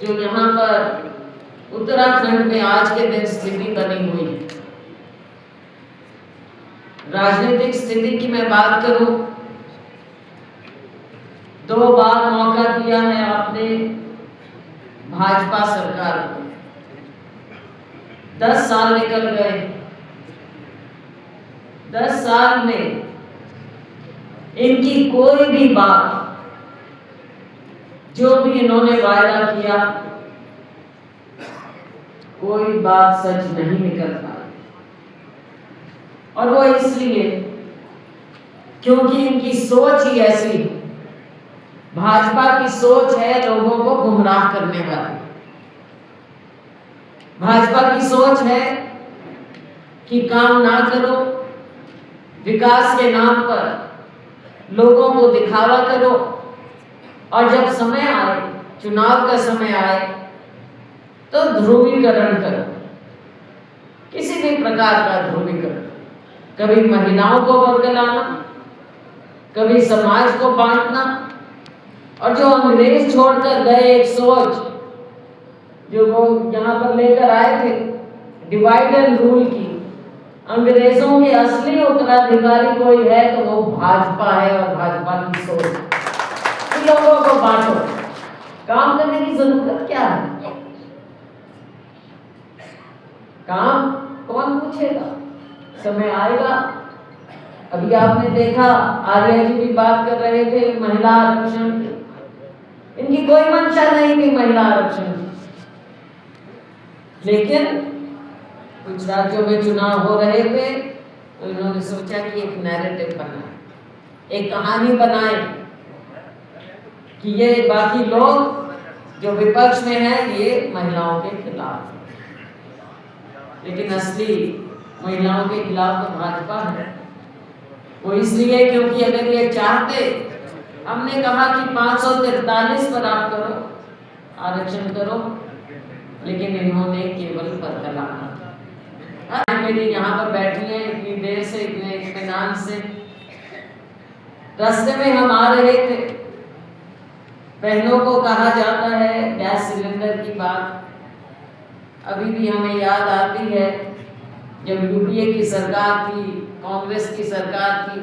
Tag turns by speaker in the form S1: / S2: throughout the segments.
S1: जो यहाँ पर उत्तराखंड में आज के दिन स्थिति बनी हुई है। राजनीतिक स्थिति की मैं बात करूं, 2 बार मौका दिया है आपने भाजपा सरकार को, 10 साल निकल गए। 10 साल में इनकी कोई भी बात, जो भी इन्होंने वायदा किया, कोई बात सच नहीं निकल पाई। और वो इसलिए क्योंकि इनकी सोच ही ऐसी, भाजपा की सोच है लोगों को गुमराह करने वाली। भाजपा की सोच है कि काम ना करो, विकास के नाम पर लोगों को दिखावा करो, और जब समय आए, चुनाव का समय आए, तो ध्रुवीकरण करो, किसी भी प्रकार का ध्रुवीकरण। कभी महिलाओं को बरगलाना, कभी समाज को बांटना, और जो अंग्रेज छोड़कर गए एक सोच जो वो यहाँ पर लेकर आए थे, डिवाइड एंड रूल की, अंग्रेजों के असली उत्तराधिकारी कोई है तो वो भाजपा है। और भाजपा की सोच कि लोगों को बांटो, काम करने की जरूरत क्या है? काम कौन पूछेगा? समय आएगा। अभी आपने देखा, आर्या जी भी बात कर रहे थे महिला आरक्षण की, इनकी कोई मंशा नहीं थी महिला आरक्षण की, लेकिन कुछ राज्यों में चुनाव हो रहे थे तो इन्होंने सोचा कि एक नैरेटिव बनाए, एक कहानी बनाए कि ये बाकी लोग जो विपक्ष में हैं ये महिलाओं के खिलाफ है, लेकिन असली महिलाओं के खिलाफ तो भाजपा है। वो इसलिए क्योंकि अगर ये चाहते, हमने कहा कि 543 पर आप करो, आरक्षण करो, लेकिन इन्होंने केवल बरकरार। मेरी यहाँ पर बैठी है इतनी देर से, इतने इत्मीनान से। रास्ते में हम आ रहे थे, बहनों को कहा जाता है गैस सिलेंडर की बात अभी भी हमें याद आती है। जब यूपीए की सरकार थी, कांग्रेस की सरकार थी,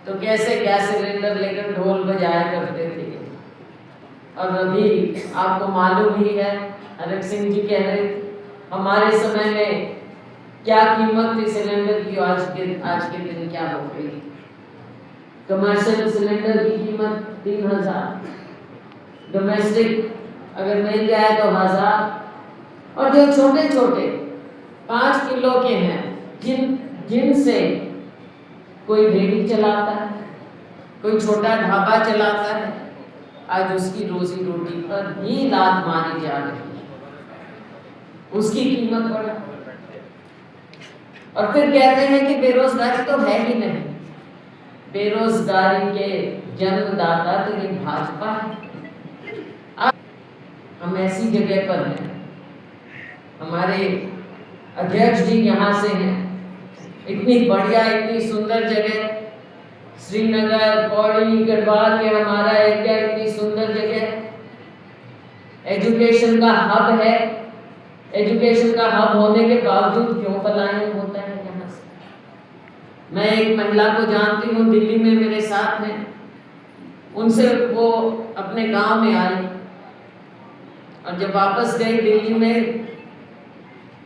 S1: तो कैसे गैस सिलेंडर लेकर ढोल बजाया करते थे। और अभी आपको मालूम ही है, हरक सिंह जी कह रहे थे हमारे समय में क्या कीमत थी सिलेंडर की, आज के दिन क्या हो गई। कमर्शियल सिलेंडर की कीमत 3000, डोमेस्टिक अगर मिल जाए तो 1000, और जो छोटे छोटे 5 किलो के हैं, जिनसे कोई रेहड़ी चलाता है, कोई छोटा ढाबा चलाता है, आज उसकी रोजी रोटी पर भी लात मारी जा रही है, उसकी कीमत बढ़ा। और फिर कहते हैं कि बेरोजगारी तो है ही नहीं। बेरोजगारी के जन्मदाता तो ये भाजपा है। अब हम ऐसी जगह पर हैं, हमारे अध्यक्ष जी यहाँ से हैं, इतनी बढ़िया, इतनी सुंदर जगह, श्रीनगर, पौड़ी, गढ़वाल में हमारा एरिया, इतनी सुंदर जगह, एजुकेशन का हब है। एजुकेशन का हब होने के बावजूद क्यों पलायन होता है यहाँ से? मैं एक महिला को जानती हूँ, दिल्ली में मेरे साथ में, उनसे वो अपने गांव में आई, और जब वापस गई दिल्ली में,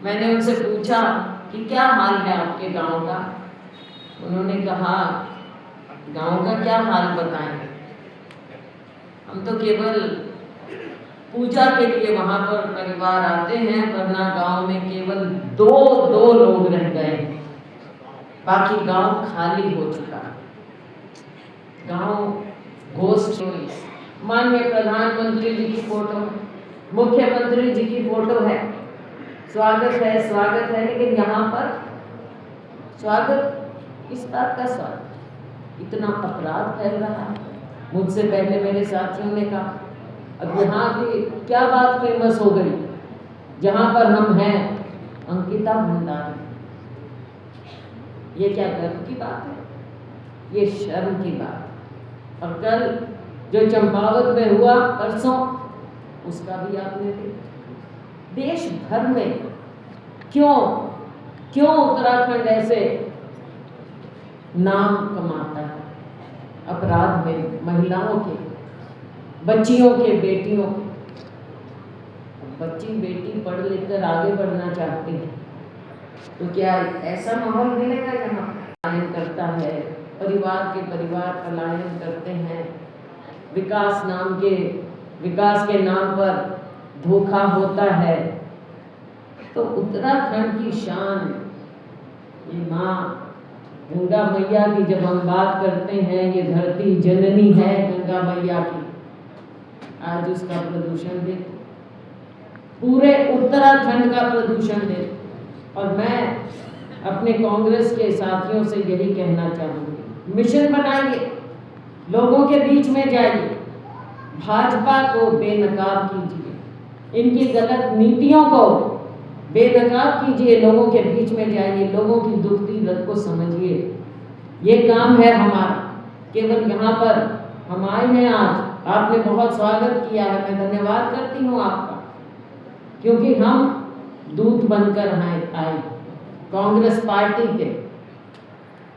S1: मैंने उनसे पूछा कि क्या हाल है आपके गांव का। उन्होंने कहा गांव का क्या हाल बताएं, हम तो केवल पूजा के लिए वहां पर परिवार आते हैं, वरना गांव में केवल दो लोग रह गए, बाकी गांव खाली हो चुका, गांव घोस्ट। माननीय प्रधानमंत्री जी की फोटो, मुख्यमंत्री जी की फोटो है, स्वागत है, लेकिन यहाँ पर स्वागत, किस बात का स्वागत? इतना अपराध फैल रहा है। मुझसे पहले मेरे साथियों ने कहा अब यहाँ की क्या बात फेमस हो गई, जहाँ पर हम हैं अंकिता भंडारी। ये क्या गर्व की बात है, ये शर्म की बात। और कल जो चंपावत में हुआ, परसों उसका भी आपने देखा। देश भर में क्यों उत्तराखंड ऐसे नाम कमाता है अपराध में, महिलाओं के, बच्चियों के, बेटियों के। बच्ची बेटी पढ़ लिख कर आगे बढ़ना चाहती है तो क्या ऐसा माहौल मिलेगा जहाँ पलायन करता है, परिवार पलायन करते हैं, विकास के नाम पर धोखा होता है। तो उत्तराखंड की शान, ये माँ गंगा मैया की जब हम बात करते हैं, ये धरती जननी है गंगा मैया की, आज उसका प्रदूषण देखो, पूरे उत्तराखंड का प्रदूषण देखो। और मैं अपने कांग्रेस के साथियों से यही कहना चाहूँगी, मिशन बनाइए, लोगों के बीच में जाइए, भाजपा को बेनकाब कीजिए, इनकी गलत नीतियों को बेनकाब कीजिए, लोगों के बीच में जाइए, लोगों की दुखती दर्द को समझिए। ये काम है हमारा। केवल यहाँ पर हम आए हैं आज, आपने बहुत स्वागत किया है, मैं धन्यवाद करती हूँ आपका, क्योंकि हम दूत बनकर आए कांग्रेस पार्टी के,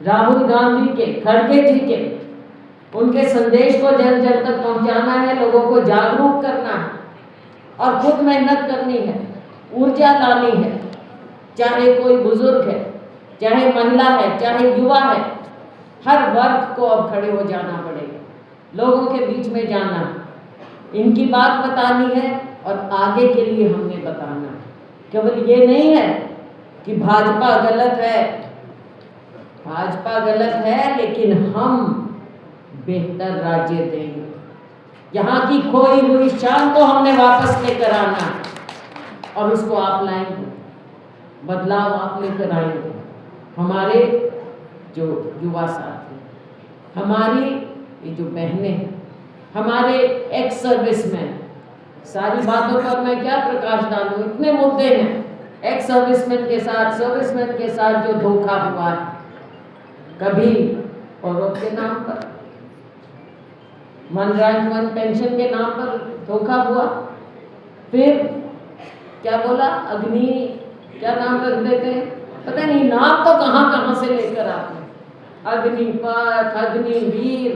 S1: राहुल गांधी के, खड़गे जी के। उनके संदेश को जन जन तक पहुंचाना है, लोगों को जागरूक करना है और खुद मेहनत करनी है, ऊर्जा लानी है। चाहे कोई बुजुर्ग है, चाहे महिला है, चाहे युवा है, हर वर्ग को अब खड़े हो जाना पड़ेगा, लोगों के बीच में जाना है, इनकी बात बतानी है और आगे के लिए हमने बताना है। केवल ये नहीं है कि भाजपा गलत है, लेकिन हम बेहतर राज्य देंगे। यहाँ की खोई हुई शान को हमने वापस लेकर आना है और उसको आप लाएंगे, बदलाव आप लेकर आएंगे। हमारे जो युवा साथी, हमारी ये जो बहनें हैं, हमारे एक्स सर्विसमैन, सारी बातों पर मैं क्या प्रकाश डालूं, इतने मुद्दे हैं एक्स सर्विसमैन के साथ जो धोखा हुआ है, कभी औरत के नाम पर, वन रैंक वन पेंशन के नाम पर धोखा हुआ, फिर क्या बोला, अग्नि, क्या नाम रख देते हैं, पता नहीं नाम तो कहाँ से लेकर आते हैं, अग्निपथ, अग्निवीर,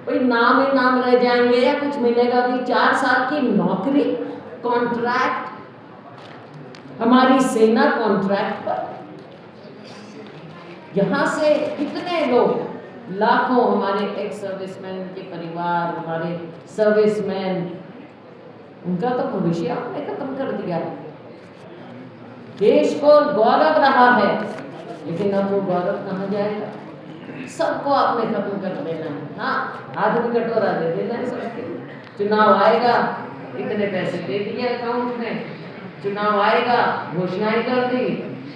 S1: कोई नाम ही नाम रह जाएंगे या कुछ मिलेगा भी। 4 साल की नौकरी, कॉन्ट्रैक्ट, हमारी सेना कॉन्ट्रैक्ट पर। यहाँ से कितने लोग, लाखों हमारे एक्स सर्विसमैन के परिवार, हमारे सर्विसमैन, उनका तो भविष्य हमने खत्म कर दिया है। देश को गौरव रहा है, लेकिन अब वो गौरव कहाँ जाएगा? सबको आपने खत्म कर देना है। हाँ, आदमी कटोरा दे देना है सबके। चुनाव आएगा, इतने पैसे दे दिए अकाउंट में, चुनाव आएगा, घोषणाएं कर दी,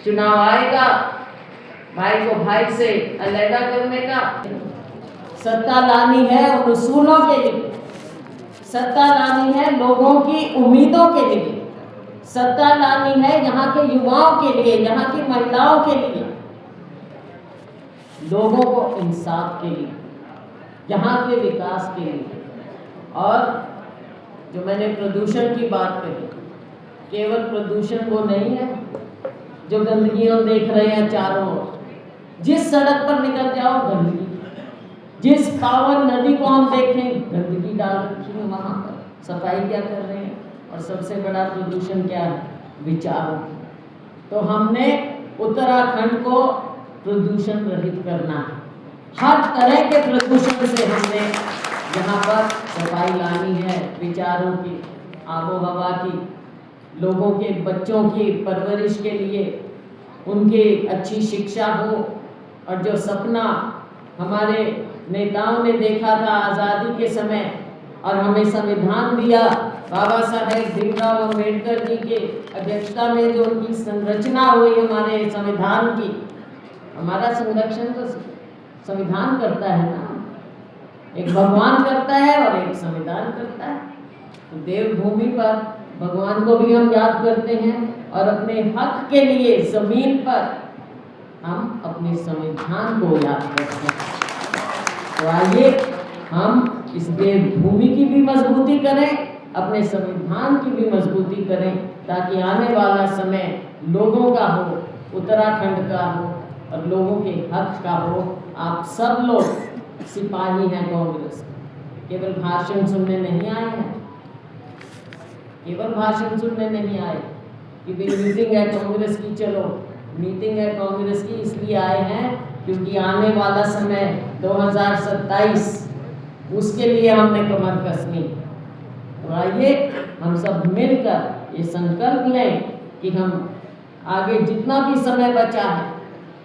S1: चुनाव आएगा, भाई को भाई से अलग करने का। सत्ता लानी है उसूलों के लिए, सत्ता लानी है लोगों की उम्मीदों के लिए, सत्ता लानी है यहाँ के युवाओं के लिए, यहाँ की महिलाओं के लिए, लोगों को इंसाफ के लिए, यहाँ के विकास के लिए। और जो मैंने प्रदूषण की बात कही, केवल प्रदूषण वो नहीं है जो गंदगी हम देख रहे हैं चारों ओर। जिस सड़क पर निकल जाओ गंदगी, जिस पावन नदी को हम देखें गंदगी डाल रखी है वहाँ पर, सफाई क्या कर रहे हैं? और सबसे बड़ा प्रदूषण क्या है? विचारों। तो हमने उत्तराखंड को प्रदूषण रहित करना है, हर तरह के प्रदूषण से हमने यहाँ पर सफाई लानी है, विचारों की, आबो हवा की, लोगों के बच्चों की परवरिश के लिए उनकी अच्छी शिक्षा हो। और जो सपना हमारे नेताओं ने देखा था आज़ादी के समय और हमें संविधान दिया, बाबा साहेब भीमराव अम्बेडकर जी के अध्यक्षता में जो उनकी संरचना हुई हमारे संविधान की, हमारा संरक्षण तो संविधान करता है ना, एक भगवान करता है और एक संविधान करता है। तो देवभूमि पर भगवान को भी हम याद करते हैं और अपने हक के लिए जमीन पर हम अपने संविधान को याद करते हैं। तो आइए हम इस देवभूमि की भी मजबूती करें, अपने संविधान की भी मजबूती करें, ताकि आने वाला समय लोगों का हो, उत्तराखंड का हो और लोगों के हक का हो। आप सब लोग सिपाही हैं कांग्रेस, केवल भाषण सुनने नहीं आए हैं, केवल भाषण सुनने नहीं आए कि भाई मीटिंग है कांग्रेस की, चलो मीटिंग है कांग्रेस की इसलिए आए हैं क्योंकि आने वाला समय 2027 उसके लिए हमने कमर कसनी। तो आइए हम सब मिलकर ये संकल्प लें कि हम आगे जितना भी समय बचा है,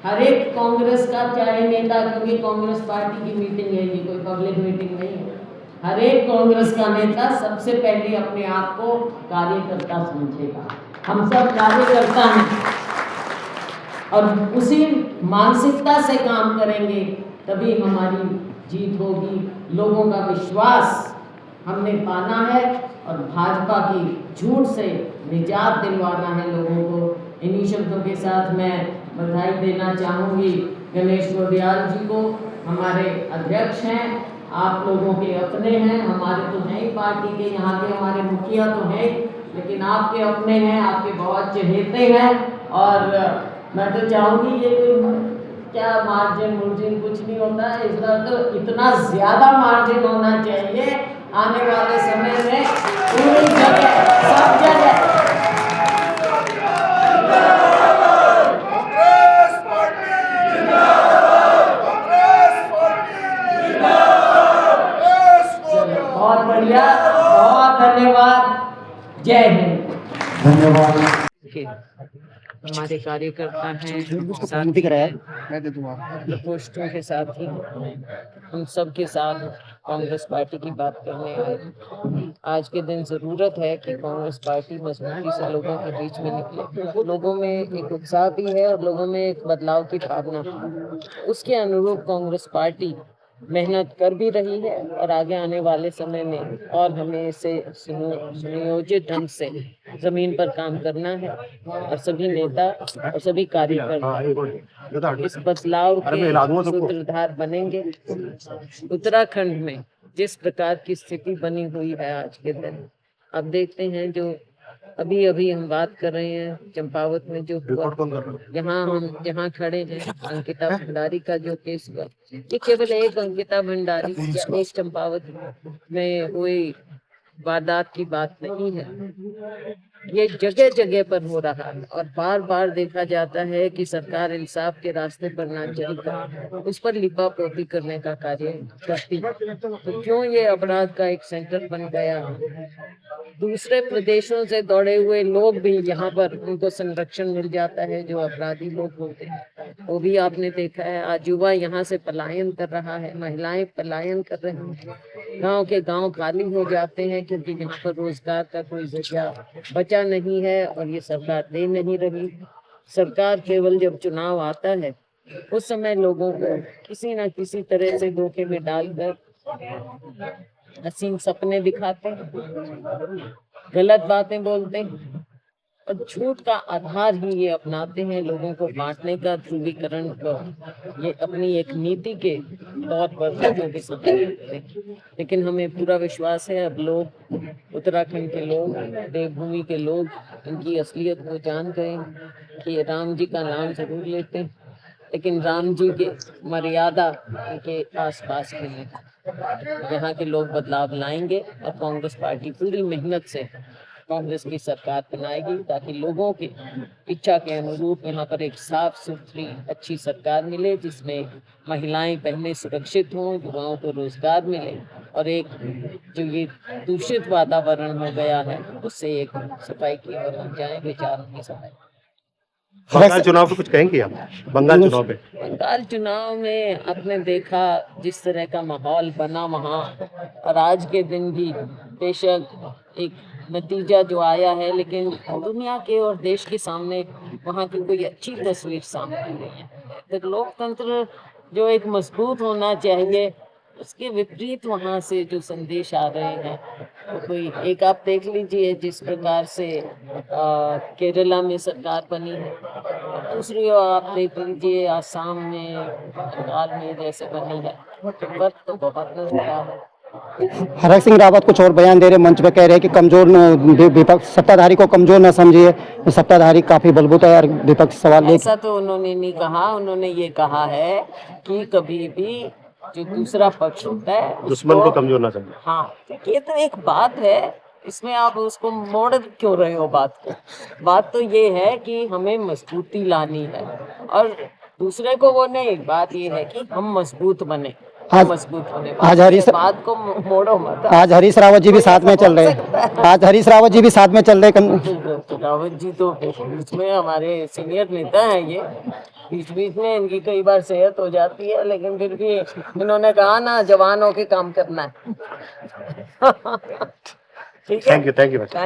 S1: हर एक कांग्रेस का चाहे नेता, क्योंकि कांग्रेस पार्टी की मीटिंग है, ये कोई पब्लिक मीटिंग नहीं है, हर एक कांग्रेस का नेता सबसे पहले अपने आप को कार्यकर्ता समझेगा। हम सब कार्यकर्ता हैं और उसी मानसिकता से काम करेंगे, तभी हमारी जीत होगी। लोगों का विश्वास हमने पाना है और भाजपा की झूठ से निजात दिलवाना है लोगों को। इन्हीं शब्दों के साथ मैं बधाई देना चाहूँगी गणेश गोडियाल जी को, हमारे अध्यक्ष हैं, आप लोगों के अपने हैं, हमारे तो हैं ही पार्टी के, यहाँ के हमारे मुखिया तो हैं, लेकिन आपके अपने हैं, आपके बहुत चहेते हैं। और मैं तो चाहूँगी ये कोई क्या मार्जिन कुछ नहीं होता है, इस बार तो इतना ज़्यादा मार्जिन होना चाहिए आने वाले समय में पूरी जगह, सब जगह। बहुत बढ़िया, बहुत धन्यवाद, जय हिंद।
S2: धन्यवाद।
S1: हमारे कार्यकर्ता हैं, प्रकोष्ठों के साथ ही हम सब के साथ कांग्रेस पार्टी की बात करने आए। आज के दिन जरूरत है कि कांग्रेस पार्टी मजबूती से लोगों के बीच में निकले। लोगों में एक उत्साह भी है और लोगों में एक बदलाव की भावना है। उसके अनुरूप कांग्रेस पार्टी मेहनत कर भी रही है और आगे आने वाले समय में और हमें इसे सुनियोजित ढंग से जमीन पर काम करना है और सभी नेता और सभी कार्यकर्ता इस बदलाव के सूत्रधार बनेंगे। उत्तराखंड में जिस प्रकार की स्थिति बनी हुई है आज के दिन, अब देखते हैं जो अभी अभी हम बात कर रहे हैं चंपावत में जो हुआ, जहाँ खड़े हैं अंकिता भंडारी का जो केस हुआ, ये केवल एक अंकिता भंडारी या एक चंपावत में हुई वारदात की बात नहीं है, ये जगह जगह पर हो रहा है और बार बार देखा जाता है कि सरकार इंसाफ के रास्ते पर ना चलकर उस पर लिपापोती करने का कार्य करती है। तो क्यों ये अपराध का एक सेंटर बन गया, दूसरे प्रदेशों से दौड़े हुए लोग भी यहाँ पर उनको संरक्षण मिल जाता है, जो अपराधी लोग होते हैं वो भी आपने देखा है। आज युवा यहाँ से पलायन कर रहा है, महिलाएं पलायन कर रही हैं, गांव के गांव खाली हो जाते हैं क्योंकि यहाँ पर रोजगार का कोई जरिया बचा नहीं है और ये सरकार दे नहीं रही। सरकार केवल जब चुनाव आता है उस समय लोगों को किसी न किसी तरह से धोखे में डालकर हसीन सपने दिखाते हैं, गलत बातें बोलते हैं और झूठ का आधार ही ये अपनाते हैं, लोगों को बांटने का, ध्रुवीकरण को ये अपनी एक नीति के तौर पर लोगों के सामने रखते हैं। लेकिन हमें पूरा विश्वास है अब लोग, उत्तराखंड के लोग, देवभूमि के लोग इनकी असलियत को जान गए कि राम जी का नाम जरूर लेते हैं लेकिन राम जी के मर्यादा के आसपास में है। यहाँ के लोग बदलाव लाएंगे और कांग्रेस पार्टी पूरी मेहनत से कांग्रेस की सरकार बनाएगी ताकि लोगों की इच्छा के अनुरूप यहाँ पर एक साफ सुथरी अच्छी सरकार मिले, जिसमें महिलाएं बहनें सुरक्षित हों, युवाओं को रोजगार मिले और एक जो ये दूषित वातावरण हो गया है उससे एक सफाई की ओर हम जाए, विचारों की सफाई।
S3: बंगाल चुनाव पे कुछ कहेंगे आप? बंगाल चुनाव पे,
S1: बंगाल चुनाव में आपने देखा जिस तरह का माहौल बना वहाँ, और आज के दिन भी बेशक एक नतीजा जो आया है, लेकिन दुनिया के और देश के सामने वहाँ की कोई अच्छी तस्वीर सामने नहीं है। तो लोकतंत्र जो एक मजबूत होना चाहिए उसके विपरीत वहाँ से जो संदेश आ रहे हैं, तो कोई एक आप देख लीजिए जिस प्रकार से केरला में सरकार बनी है, दूसरी आप देख लीजिए आसाम में, बंगाल में जैसे बनी है, फर्क तो बहुत नजर आ रहा है।
S2: हरक सिंह रावत कुछ और बयान दे रहे, मंच पे कह रहे हैं कि कमजोर विपक्ष सत्ताधारी को कमजोर न समझिए, सत्ताधारी काफी बलबूता है और विपक्ष सवाल ले।
S1: ऐसा तो उन्होंने नहीं कहा। उन्होंने ये कहा है कि कभी भी जो दूसरा पक्ष होता है
S3: दुश्मन को कमजोर ना समझे।
S1: हाँ, ये तो एक बात है, इसमें आप उसको मोड़ क्यों रहे हो बात को। बात तो ये है कि हमें मजबूती लानी है और दूसरे को वो नहीं। बात ये है कि हम मजबूत बने, मजबूत होने बात को मोड़ो मत।
S2: आज हरीश रावत जी भी साथ में चल रहे, आज हरीश रावत जी भी साथ में चल रहे।
S1: रावत जी तो बीच में हमारे सीनियर नेता हैं, ये बीच बीच में इनकी कई बार सेहत हो जाती है, लेकिन फिर भी इन्होंने कहा ना जवान होके काम करना है। ठीक है,
S3: थैंक यू